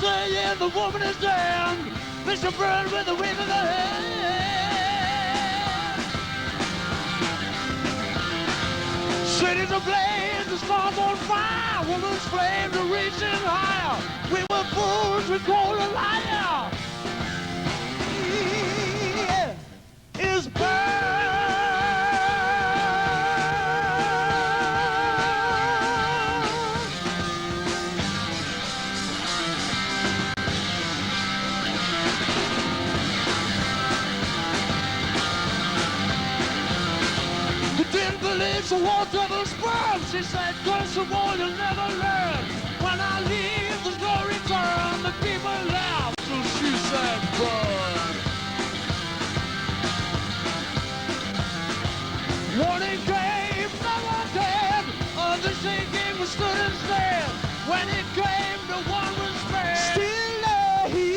saying the woman is damned. They shall burn with the wave of the hand. Cities ablaze, the stars on fire. Woman's flames are reaching higher. We were fools, we called a liar. He is burned. So war double sperm, she said, curse the war you'll never learn. When I leave, there's no return. The people laugh, so she said, burn. Warning came, no one dead. The shaking was stood instead. When it came, no one was spared. Still he.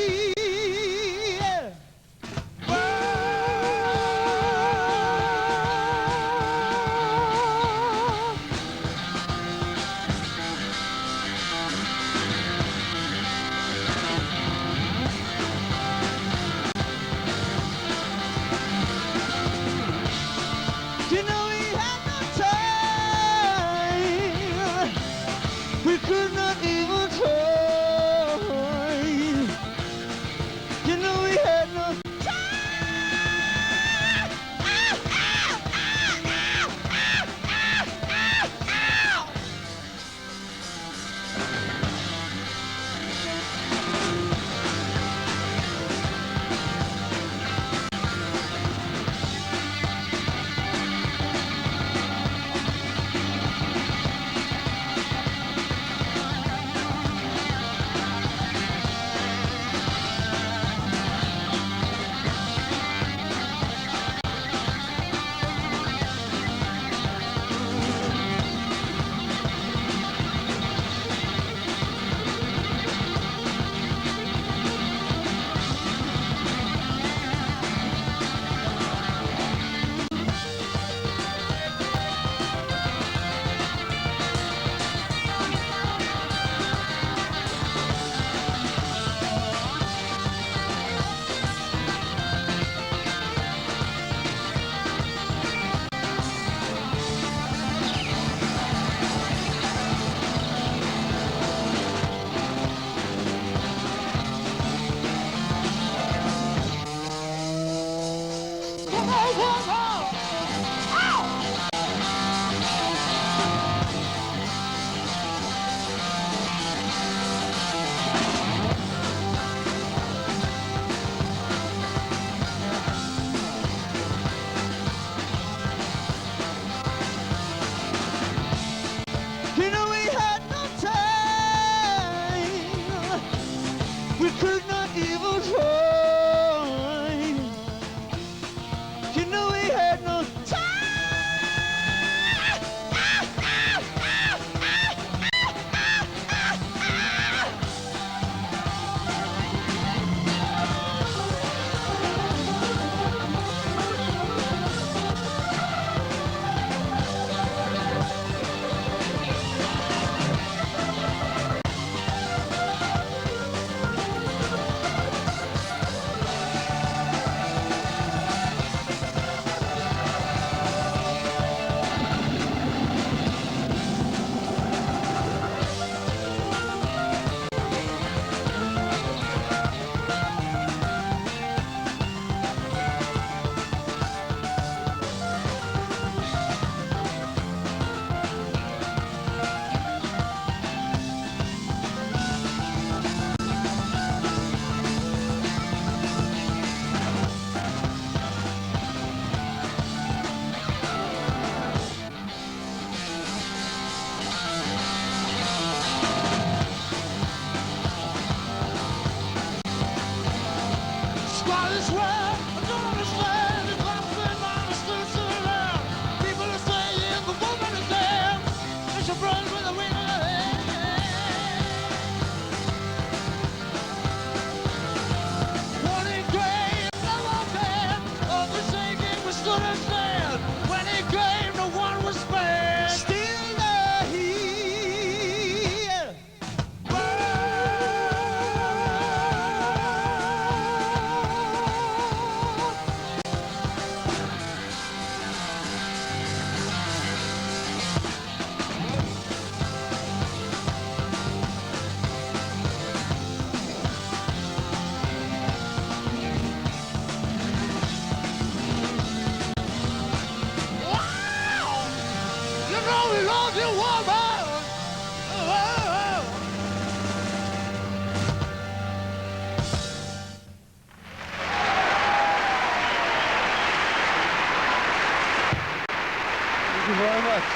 Thank you very much.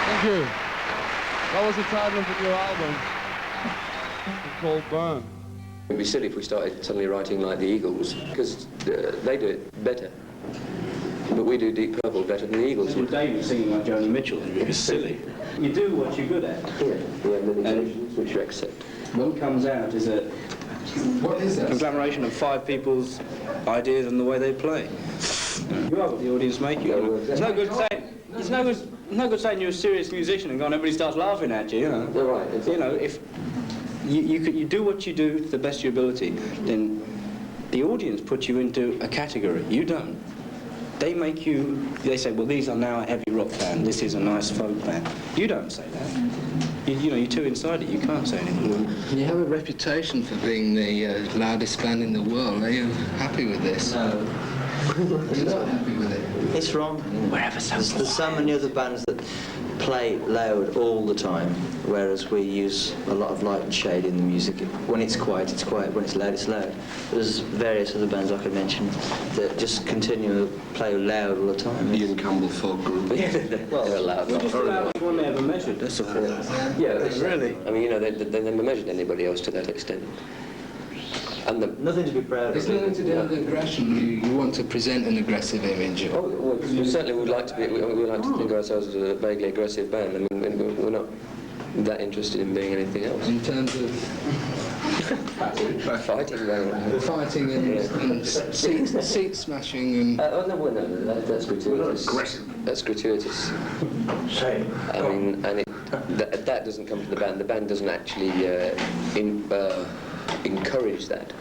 Thank you. That was the title of the new album. It's called Burn. It'd be silly if we started suddenly writing like the Eagles, because they do it better. But we do Deep Purple better than the Eagles would. David singing like Joni Mitchell is silly. You do what you're good at. Yeah, we have limitations which you accept. What comes out is a conglomeration of 5 people's ideas and the way they play. You are what the audience make you. It's no good saying. It's no good saying you're a serious musician and going, everybody starts laughing at you. You know. You're right. Exactly. You know, if you do what you do to the best of your ability, then the audience puts you into a category. You don't. They make you. They say, well, these are now a heavy rock band. This is a nice folk band. You don't say that. You know, you're too inside it. You can't say anything. You have a reputation for being the loudest band in the world. Are you happy with this? No. You're not happy with it? It's wrong. Wherever There's so many other bands that play loud all the time, whereas we use a lot of light and shade in the music. When it's quiet, it's quiet. When it's loud, it's loud. There's various other bands I could mention that just continue to play loud all the time. Ian Campbell folk group. Well, they're loud. We're just the loudest one they ever measured. That's all. Yeah, Really. I mean, you know, they never measured anybody else to that extent. And Nothing to be proud It's of. nothing to do with aggression. You want to present an aggressive image. oh, well, we certainly would like to be. We like to think of ourselves as a vaguely aggressive band. I mean, we're not that interested in being anything else. In terms of Fighting very much. fighting and seat smashing and... Oh, no, that's gratuitous. Aggressive. That's gratuitous. I mean, and that doesn't come from the band. The band doesn't actually encourage that.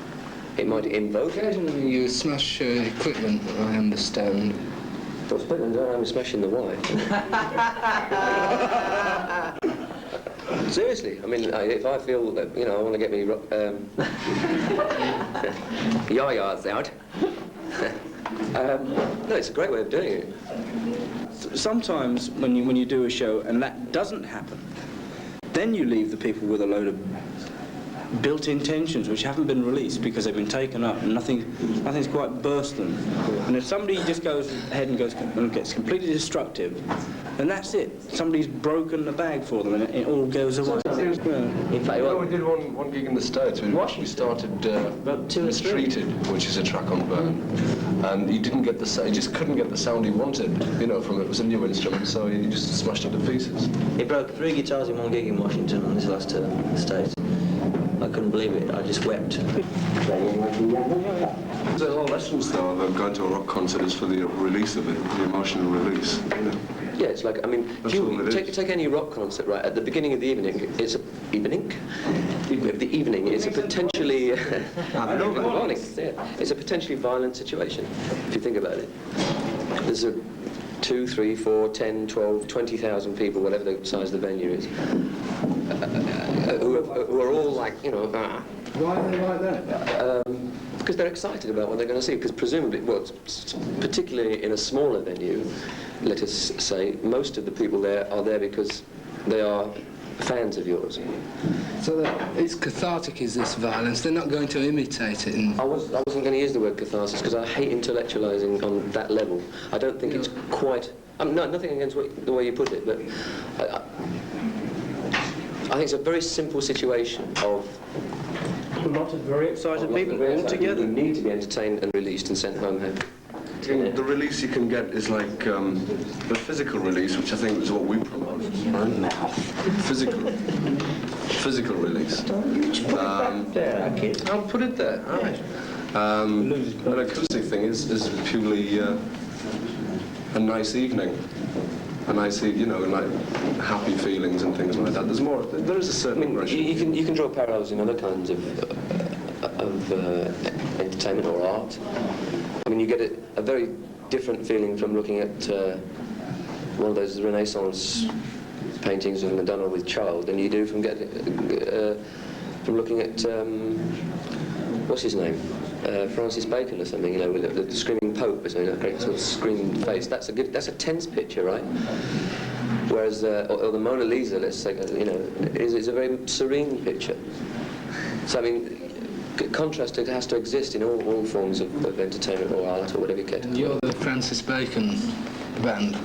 It might invoke it. Occasionally you smash equipment, I understand. What's better than I'm smashing the wife? Seriously, I mean, if I feel that, you know, I want to get me yah-yahs out. No, it's a great way of doing it. Sometimes when you do a show and that doesn't happen, then you leave the people with a load of built-in tensions which haven't been released because they've been taken up and nothing's quite burst them. And if somebody just goes ahead and gets completely destructive, then that's it. Somebody's broken the bag for them and it all goes away. In fact, We did one gig in the States. We started Mistreated, which is a track on Burn, and he just couldn't get the sound he wanted, you know, from it. It was a new instrument, so he just smashed it to pieces. He broke 3 guitars in one gig in Washington on this last tour in the States. I couldn't believe it. I just wept. The whole essence, though, of going to a rock concert is for the release of it, the emotional release. You know? yeah, it's like, I mean, That's all it is. take any rock concert, right? At the beginning of the evening, it's a potentially morning. Yeah, it's a potentially violent situation if you think about it. There's 2, 3, 4, 10, 12, 20,000 people, whatever the size of the venue is, who are all like, you know, Why are they like that? because they're excited about what they're going to see. Because presumably, well, particularly in a smaller venue, let us say, most of the people there are there because they are fans of yours. So that it's cathartic, is this violence? They're not going to imitate it. And I wasn't going to use the word catharsis because I hate intellectualizing on that level. I don't think it's quite... no, nothing against the way you put it, but I think it's a very simple situation of... A lot of very excited people all together. You need to be entertained and released and sent home happy. The release you can get is like the physical release, which I think is what we promote. Physical release. I'll put it there. All right. An acoustic thing is purely a nice evening, you know, like happy feelings and things like that. There is a certain aggression. You can draw parallels in other kinds of entertainment or art. I mean, you get a very different feeling from looking at one of those Renaissance paintings of Madonna with Child than you do from looking at what's his name, Francis Bacon or something, you know, with the screaming Pope, or something, a great sort of screaming face. That's a tense picture, right? Whereas, or the Mona Lisa, let's say, you know, is a very serene picture. So I mean, contrast has to exist in all forms of entertainment or art or whatever you care to call it. You're the Francis Bacon band.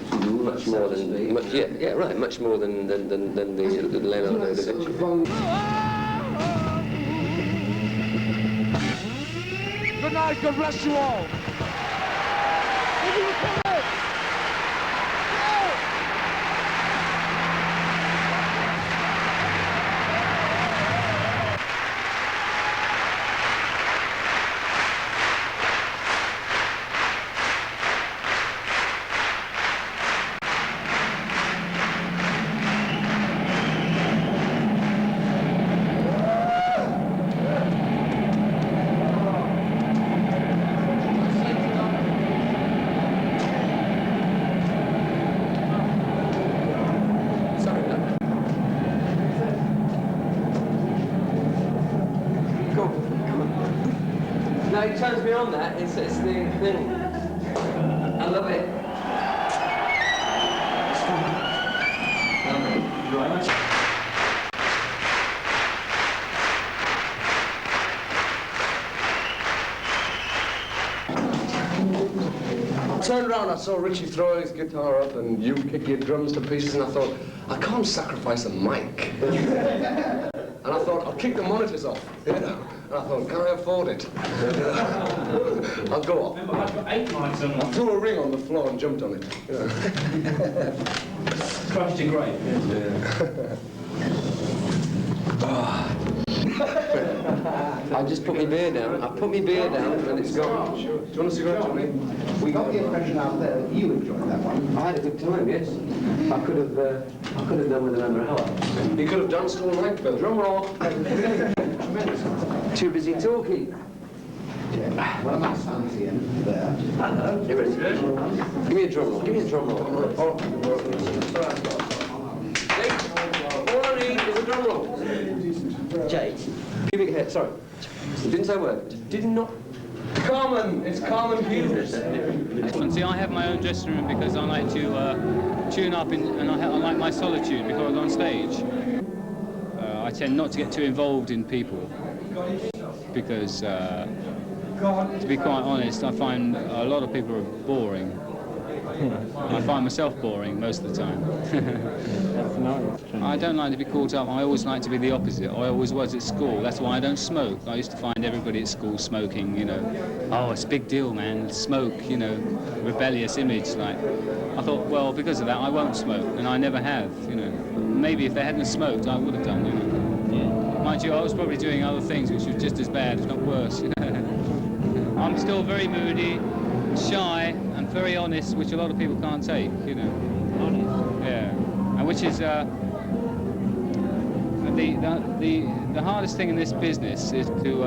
Much more than, right, much more than the Leonardo da Vinci. Good night, God bless you all. No, it turns me on, that. It's the thing. I love it. I turned around, I saw Richie throw his guitar up and you kick your drums to pieces, and I thought, I can't sacrifice a mic. And I thought, I'll kick the monitors off, you know. And I thought, can I afford it? I'll go off. I've got 8 mics on. I threw a ring on the floor and jumped on it. You know. Crushed your grave. I just put my beer down. I put my beer down and it's gone. Sure. Do you want a cigarette, Johnny? We got the impression out there that you enjoyed that one. I had a good time, yes. I could have done with another hour. You could have danced all night, Bill. Drum roll. Too busy talking. Yeah. Well, that's fancy in there. Hello. You ready? Give me a drum roll. Give me a drum roll. Oh. All I need is a drum roll. Jake. Pubic hair. Sorry. It didn't say a word. Did not. Carmen. It's Carmen Hughes. See, I have my own dressing room because I like to tune up and I like my solitude before I go on stage. I tend not to get too involved in people because, to be quite honest, I find a lot of people are boring. I find myself boring most of the time. I don't like to be caught up. I always like to be the opposite. I always was at school. That's why I don't smoke. I used to find everybody at school smoking, you know. Oh, it's a big deal, man. Smoke, you know, rebellious image. Like, I thought, well, because of that, I won't smoke, and I never have, you know. Maybe if they hadn't smoked, I would have done, you know. Yeah. Mind you, I was probably doing other things which were just as bad, if not worse, you know. I'm still very moody, shy, and very honest, which a lot of people can't take, you know. Honest? Yeah. And which is the hardest thing in this business is to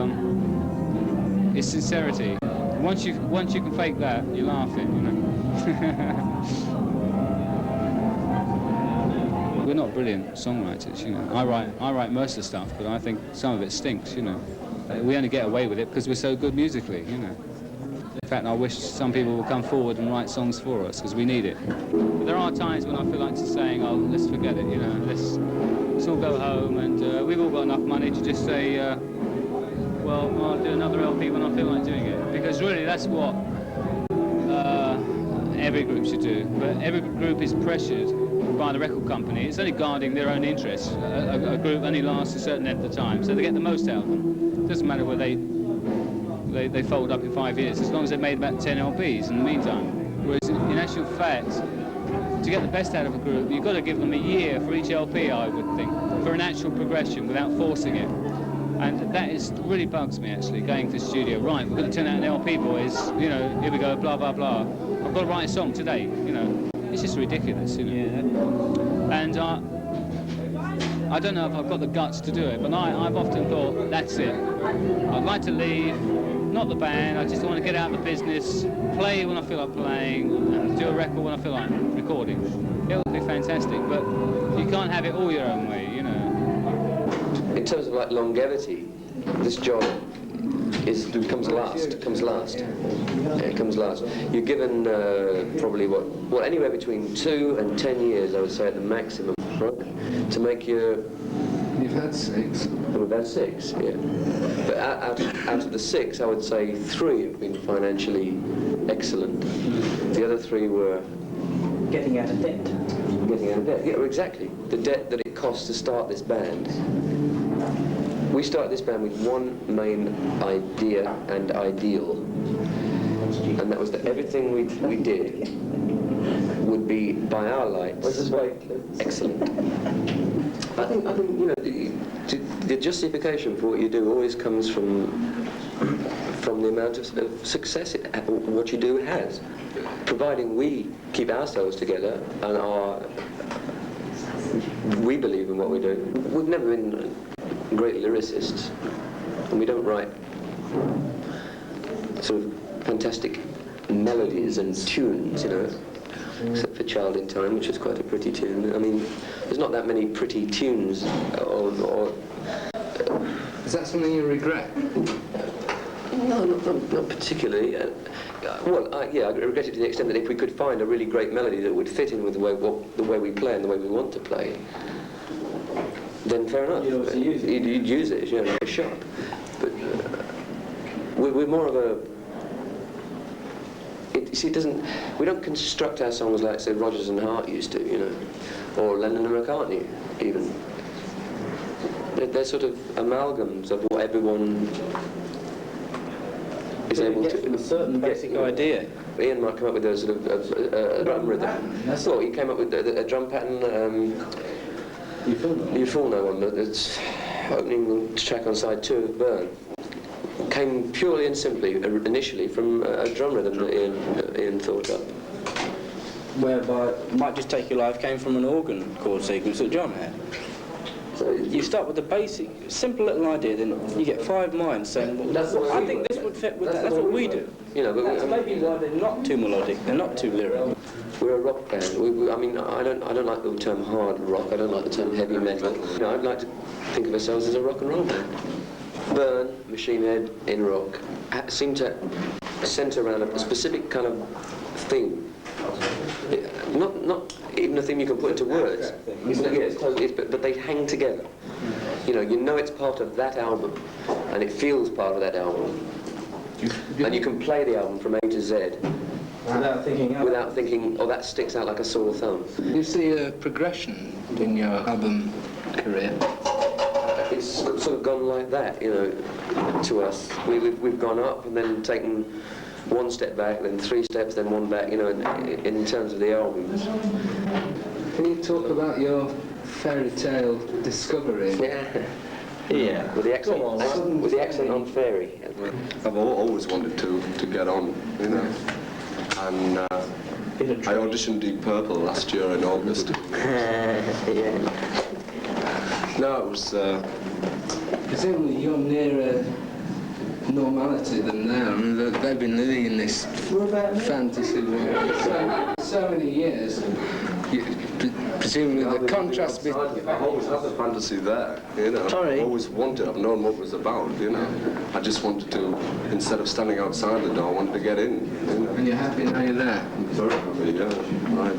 is sincerity. Once you can fake that, you're laughing, you know. We're not brilliant songwriters, you know. I write most of the stuff, but I think some of it stinks, you know. We only get away with it because we're so good musically, you know. In fact, I wish some people would come forward and write songs for us, because we need it. But there are times when I feel like just saying, oh, let's forget it, you know, let's all go home, and we've all got enough money to just say, well, I'll do another LP when I feel like doing it. Because really, that's what every group should do. But every group is pressured by the record company. It's only guarding their own interests. A group only lasts a certain length of time, so they get the most out of them. It doesn't matter whether they fold up in 5 years, as long as they've made about 10 LPs in the meantime. Whereas in actual fact, to get the best out of a group, you've got to give them a year for each LP, I would think, for an actual progression without forcing it. And that really bugs me, actually, going to the studio. Right, we're going to turn out an LP, boys, you know, here we go, blah, blah, blah. I've got to write a song today, you know. It's just ridiculous, you know. Yeah. And I don't know if I've got the guts to do it, but I've often thought, that's it. I'd like to leave, not the band, I just want to get out of the business, play when I feel like playing, and do a record when I feel like recording. It would be fantastic, but you can't have it all your own way, you know. In terms of like longevity, this job comes last. It comes last. It comes last. You're given probably what anywhere between 2 and 10 years, I would say, at the maximum, right, to make your you've had 6. We've had 6, yeah. But out of the 6, I would say 3 have been financially excellent. The other 3 were... Getting out of debt. Getting out of debt, yeah, exactly. The debt that it costs to start this band. We started this band with one main idea and ideal, and that was that everything we did would be, by our lights, excellent. I think you know, the justification for what you do always comes from the amount of success what you do has. Providing we keep ourselves together and we believe in what we do. We've never been great lyricists, and we don't write sort of fantastic melodies and tunes, you know, except for Child in Time, which is quite a pretty tune. I mean, there's not that many pretty tunes, or Is that something you regret? no, not particularly. Yeah, I regret it to the extent that if we could find a really great melody that would fit in with the way we play and the way we want to play, then fair enough. You'd use it, you know, like a shop. But we're more of a... we don't construct our songs like, say, Rodgers and Hart used to, you know, or Lennon and McCartney, even. They're sort of amalgams of what everyone is able to... From a certain basic idea. Ian might come up with a sort of a drum rhythm. Well, he came up with a drum pattern... You Fool No One, that's opening track on side 2 of Burn. Came purely and simply, initially, from a drum rhythm that Ian thought up. Whereby Might Just Take Your Life came from an organ chord sequence that John had. So you start with the basic, simple little idea, then you get 5 minds saying, well, I think this would fit with that. That's what we do. You know, but that's maybe why they're not too melodic, they're not too lyrical. We're a rock band. I mean, I don't like the term hard rock. I don't like the term heavy metal. You know, I'd like to think of ourselves as a rock and roll band. Burn, Machine Head, in rock seem to centre around a specific kind of theme. Not even a theme you can put into words. But they hang together. You know it's part of that album, and it feels part of that album. And you can play the album from A to Z. Without thinking, oh, that sticks out like a sore thumb. You see a progression in your album career? It's sort of gone like that, you know, to us. We've gone up and then taken 1 step back, then 3 steps, then 1 back, you know, in terms of the albums. Can you talk about your fairy tale discovery? Yeah. With the accent on fairy. I've always wanted to get on, you know. And I auditioned Deep Purple last year in August. Yeah. No, it was... Presumably you're nearer normality than they are. I mean, they've been living in this fantasy world so many years. Presumably the contrast between... I've always had the fantasy there, you know. Sorry. I've always wanted, I've known what it was about, you know. I just wanted to, instead of standing outside the door, I wanted to get in, you know. And you're happy now you're there? I'm very happy, yeah, right.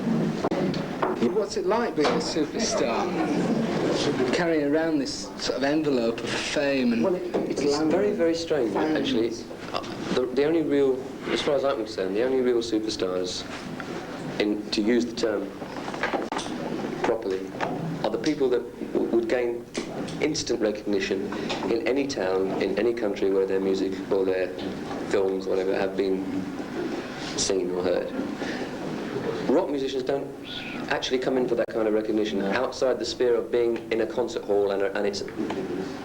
What's it like being a superstar? Carrying around this sort of envelope of fame and... Well, it's very, very strange, actually. The only real, as far as I'm concerned, the only real superstars, to use the term properly, are the people that would gain instant recognition in any town, in any country where their music or their films, whatever, have been seen or heard. Rock musicians don't actually come in for that kind of recognition outside the sphere of being in a concert hall and its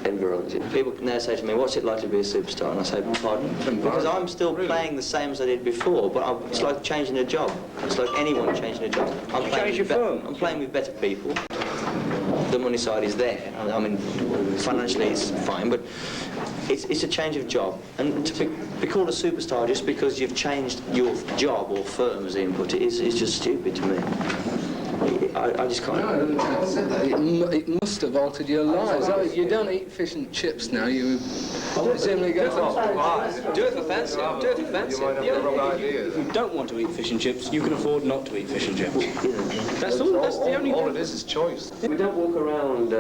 environs. People now say to me, what's it like to be a superstar? And I say, pardon? Because I'm still playing the same as I did before, but it's like changing a job. It's like anyone changing a job. I'm playing with better people. The money side is there. I mean, financially it's fine, but it's a change of job. And to be called a superstar just because you've changed your job or firm, as Ian put it, is just stupid to me. I just can't. No, I said that. It must have altered your lives. Oh, you don't eat fish and chips now. You presumably go to... Do it for fancy. Do it for fancy. You might have the wrong idea. If you don't want to eat fish and chips, you can afford not to eat fish and chips. That's all. That's the only. All it is choice. We don't walk around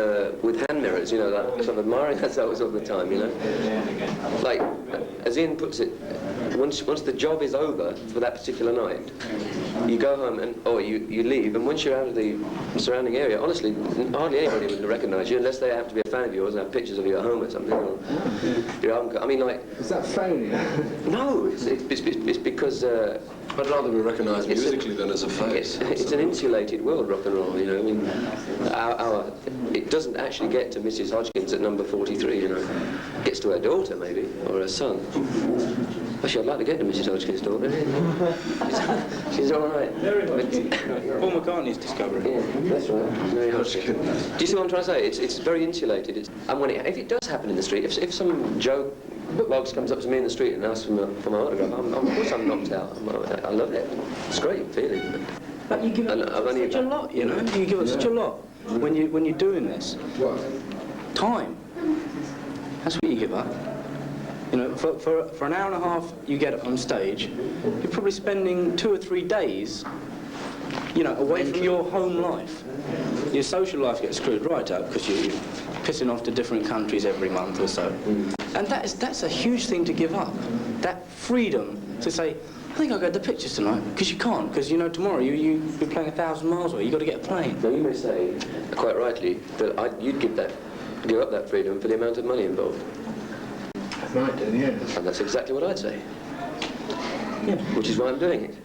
with hand mirrors, you know, like sort of admiring ourselves all the time, you know. Like, as Ian puts it, once the job is over for that particular night, you go home or you leave, and once you're out of the surrounding area, honestly, hardly anybody would recognise you unless they happen to be a fan of yours and have pictures of you at home or something. Or your album. I mean, like. Is that failure? No, it's because. I'd rather be recognised musically than as a face. It's an insulated world, rock and roll, you know. I mean, it doesn't actually get to Mrs. Hodgkins at number 43, you know. It gets to her daughter, maybe, or her son. Actually, I'd like to get to Mrs. Hodgkins' daughter. She's all right. Paul McCartney's discovery. Yeah, that's right. Very Hodgkin. Do you see what I'm trying to say? It's very insulated. And if it does happen in the street, if some Joe Boggs comes up to me in the street and asks for my autograph, of course I'm knocked out. I love it. It's a great feeling. But you give up such a lot, you know. You give up such a lot when you're doing this. What? Time. That's what you give up. You know, for an hour and a half you get up on stage, you're probably spending 2 or 3 days, you know, away from your home life. Your social life gets screwed right up because you're pissing off to different countries every month or so. And that's a huge thing to give up. That freedom to say, I think I'll go to the pictures tonight, because you can't, because, you know, tomorrow you'll be playing 1,000 miles away. You've got to get a plane. Now, you may say, quite rightly, that you'd give up that freedom for the amount of money involved. Right, then, yes. And that's exactly what I'd say. Yeah. Which is why I'm doing it.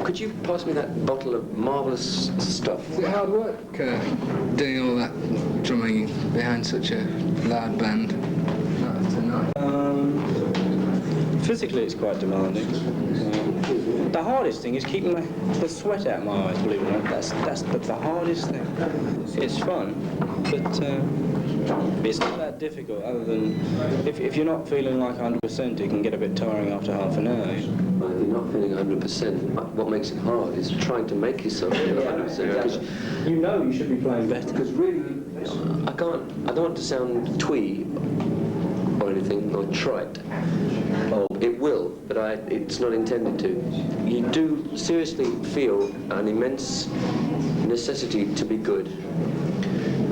Could you pass me that bottle of marvellous stuff? Is it hard work doing all that drumming behind such a loud band? No, tonight. Physically it's quite demanding. The hardest thing is keeping the sweat out of my eyes, believe it or not. That's the hardest thing. It's fun, but it's not that difficult, other than if you're not feeling like 100%, it can get a bit tiring after half an hour. If you're not feeling 100%, what makes it hard is trying to make yourself feel 100%. Because you know you should be playing better. Because really, I don't want to sound twee or anything, or trite. Oh, it will, but it's not intended to. You do seriously feel an immense necessity to be good.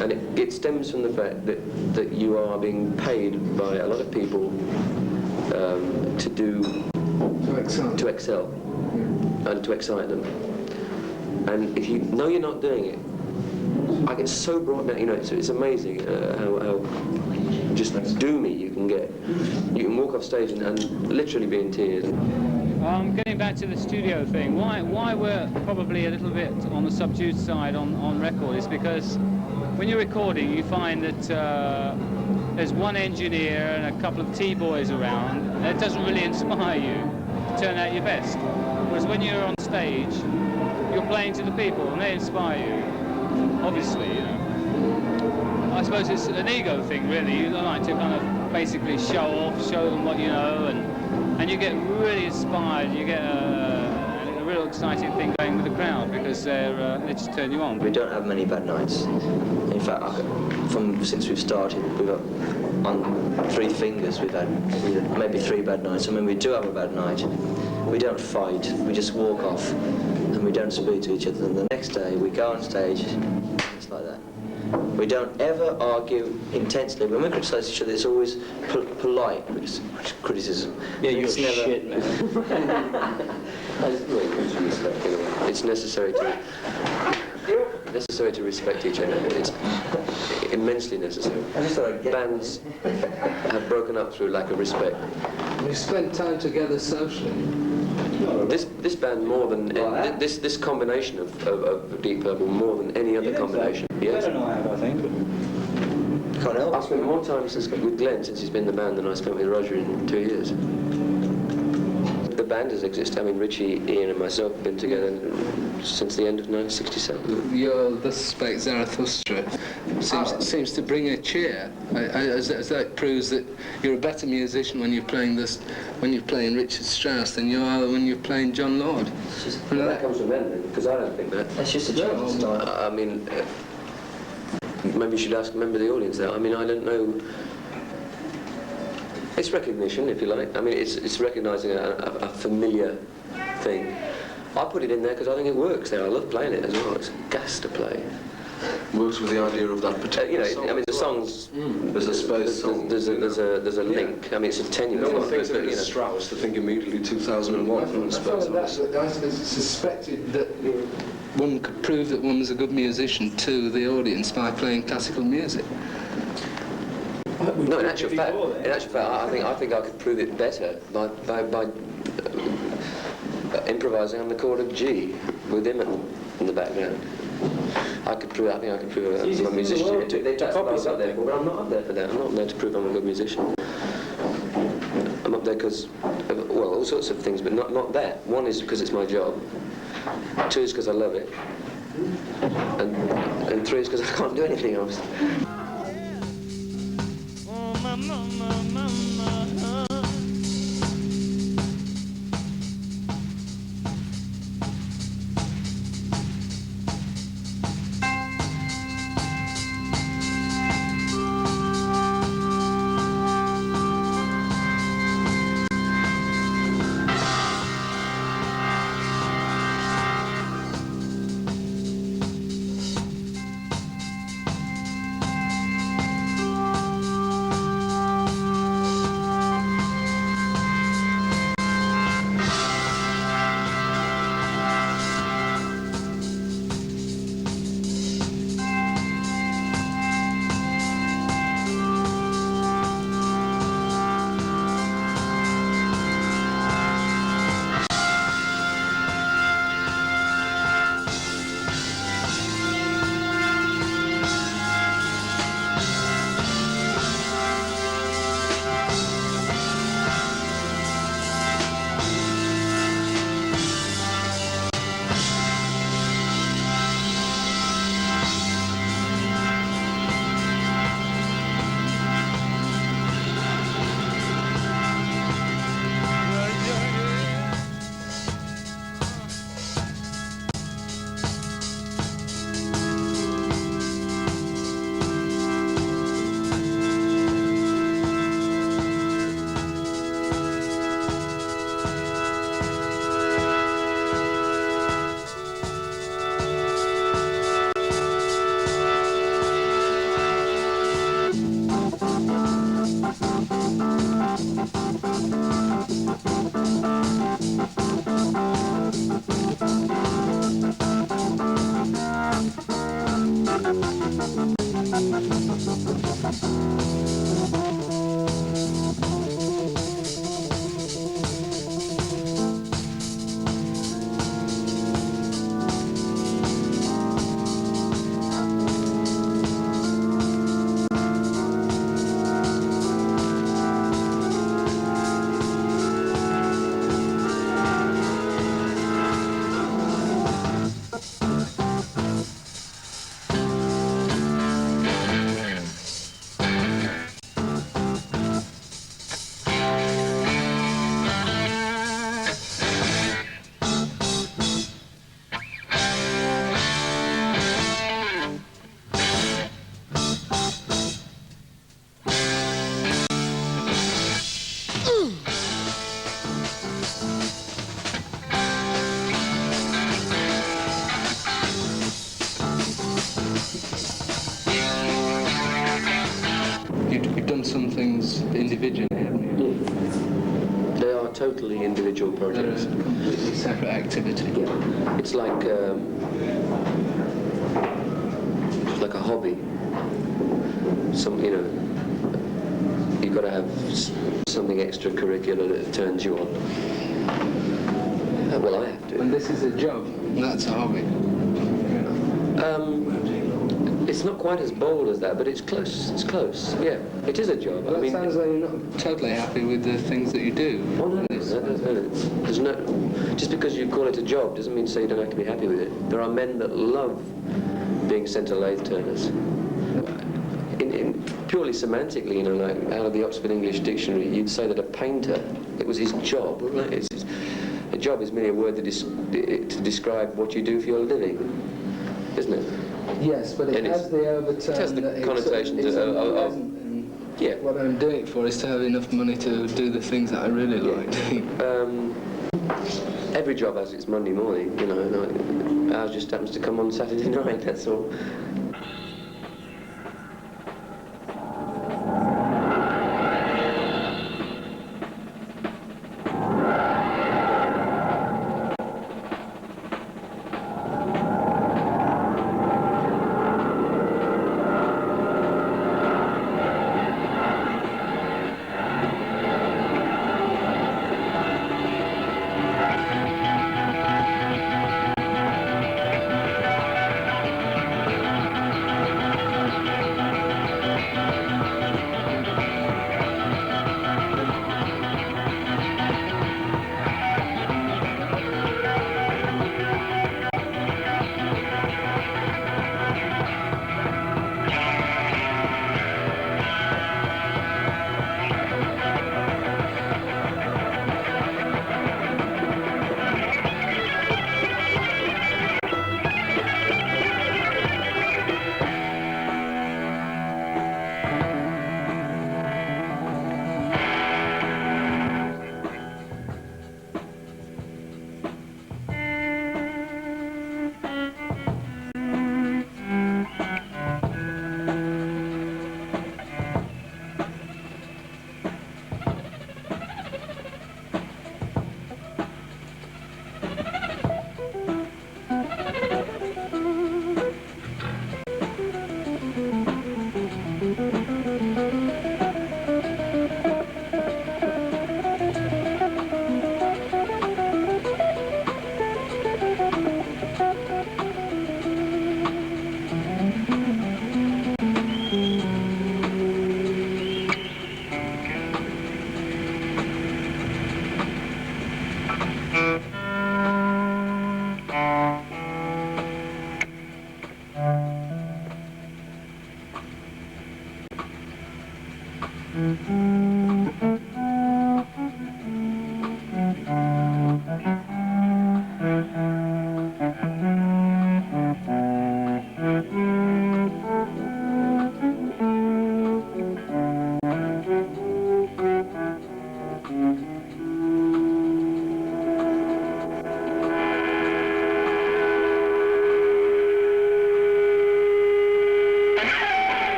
And it stems from the fact that you are being paid by a lot of people to excel and to excite them. And if you know you're not doing it, I get so brought down. You know, it's amazing how just doomy you can get. You can walk off stage and literally be in tears. Getting back to the studio thing, why we're probably a little bit on the subdued side on record is because when you're recording, you find that there's one engineer and a couple of T-boys around, and it doesn't really inspire you to turn out your best. Whereas when you're on stage, you're playing to the people, and they inspire you, obviously, you know. I suppose it's an ego thing, really. You like to kind of basically show them what you know, and you get really inspired. You get a real exciting thing going with the crowd because they just turn you on. We don't have many bad nights. In fact, since we've started, we've on 3 fingers we've had maybe 3 bad nights. And when we do have a bad night, we don't fight. We just walk off, and we don't speak to each other. And the next day we go on stage. It's like that. We don't ever argue intensely. When we criticise each other, it's always polite criticism. Yeah, you're it's never... shit, man. It's necessary to respect each other. It's immensely necessary. Bands have broken up through lack of respect. You spent time together socially. This band more than this combination of Deep Purple more than any other combination. So? Yes. Better than I have, I think. Can't help. I've spent more time with Glenn since he's been in the band than I spent with Roger in 2 years. The band has existed. I mean, Richie, Ian and myself have been together since the end of 1967. Your Thus Spake Zarathustra seems to bring a cheer. As that proves that you're a better musician when you're playing Richard Strauss than you are when you're playing John Lord. That comes from them, because I don't think that. That's just a change of style. I mean, maybe you should ask a member of the audience that. I mean, I don't know. It's recognition, if you like. I mean, it's recognising a familiar thing. I put it in there because I think it works there. I love playing it as well. It's gas to play. Works with the idea of that particular song. I mean, the songs. There's a space song. There's a link. I mean, it's a tenuous. No one thinks of it as Strauss. They think immediately 2001. I suspected that one could prove that one was a good musician to the audience by playing classical music. No, in actual fact, I think I could prove it better by improvising on the chord of G with him in the background. I think I could prove I'm a musician. That's what I was up there for, but I'm not up there for that. I'm not there to prove I'm a good musician. I'm up there because, well, all sorts of things, but not that. One is because it's my job. Two is because I love it. And three is because I can't do anything else. You've done some things individually, haven't you? They are totally individual projects. They're a completely separate activity. Yeah. It's like a hobby. You've got to have something extracurricular that turns you on. Well, I have to. And this is a job. That's a hobby. It's not quite as bold as that, but it's close. It's close. Yeah, it is a job. Well, it sounds like you're not totally happy with the things that you do. Oh no, there's no. Just because you call it a job doesn't mean to say you don't have to be happy with it. There are men that love being centre lathe turners. In purely semantically, you know, like out of the Oxford English Dictionary, you'd say that a painter, it was his job, wasn't it? A job is merely a word to describe what you do for your living, isn't it? Yes, but it has the overtone. It has the connotations of yeah. What I'm doing it for is to have enough money to do the things that I really like doing. Every job has its Monday morning, you know, and ours just happens to come on Saturday night, that's all.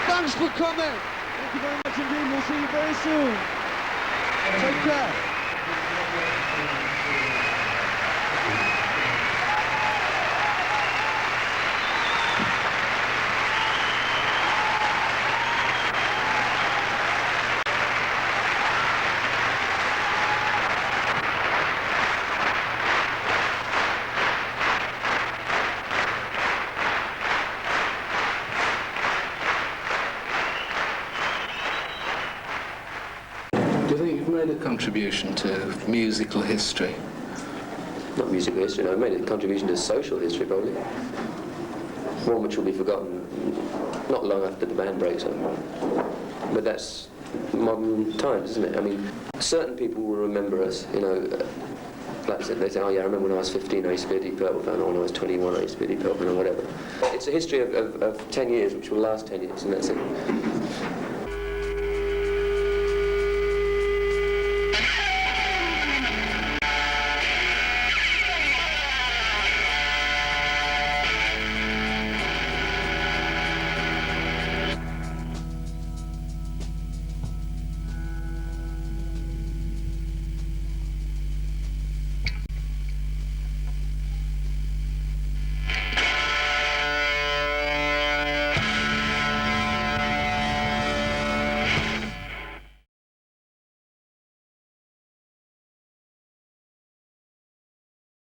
Thanks for coming. Thank you very much indeed. We'll see you very soon. Take care. Do you think you've made a contribution to musical history? Not musical history, no. I made a contribution to social history, probably. One which will be forgotten not long after the band breaks up. But that's modern times, isn't it? I mean, certain people will remember us, you know. Like I said, they say, oh yeah, I remember when I was 15 I used to be a Deep Purple fan, or when I was 21 I used to be a Deep Purple fan, or whatever. It's a history of 10 years, which will last 10 years, and that's it.